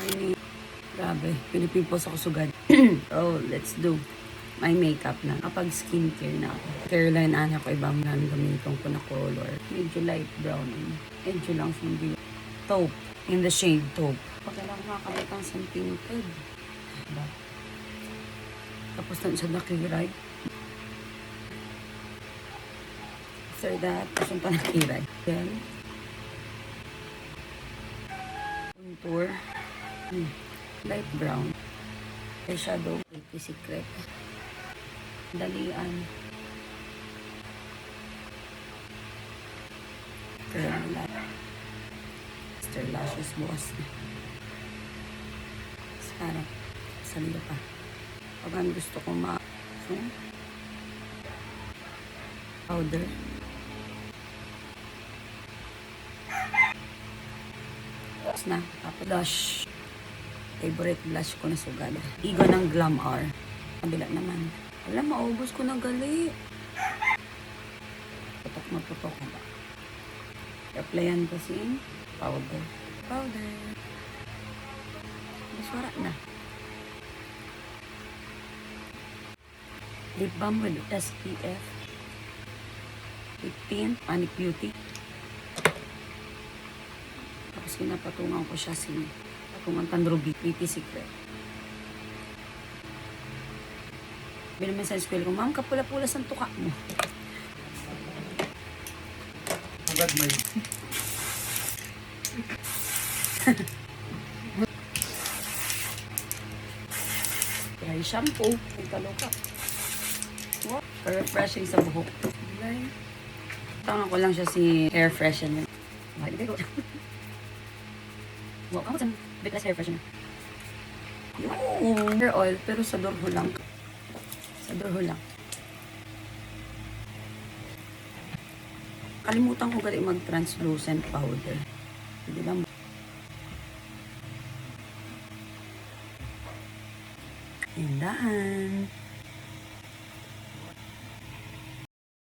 Ay, grabe. Pinipimpos ako sugad. Oh, let's do my makeup na. Kapag skincare na ako. Caroline Ana ko ibang gamiton ko na color. Medyo light brown. Medyo lang sundi. Taupe. In the shade taupe. Pag alam ko makakalitang sa tinted. Diba? Tapos na siya nakiray. After that, tapos pa nakiray. Then, contour. Light brown. Eyeshadow. Pretty Secret. Dalian. Curl. Mr. Lashes Boss. Sarap. Salila pa. Pag ang gusto ko powder. Tapos na. Tapos blush. Favorite blush ko na sugad. Igo ng Glam R. Kabila naman. Alam, maubos ko na gali. Putok na putok ba? Applyan kasi powder. Powder. Maswara na. Lip balm with SPF 15. Panic Beauty. Tapos pinapatungan ko siya patungan Tandrubi. Pretty Secret. Binaman sa school ko, ma'am, kapula-pula sa tuka mo. Agad may. Dry shampoo. Pagkaloka. What? Refreshing sa buhok. Tangan ko lang siya si hair freshener. Bakit ko? Wow, kamo sa Bitless hair freshener. Yung hair oil, pero sa dorho lang. Sa dorho lang. Kalimutan ko gali mag-translucent powder. Hindi lang. Tindahan.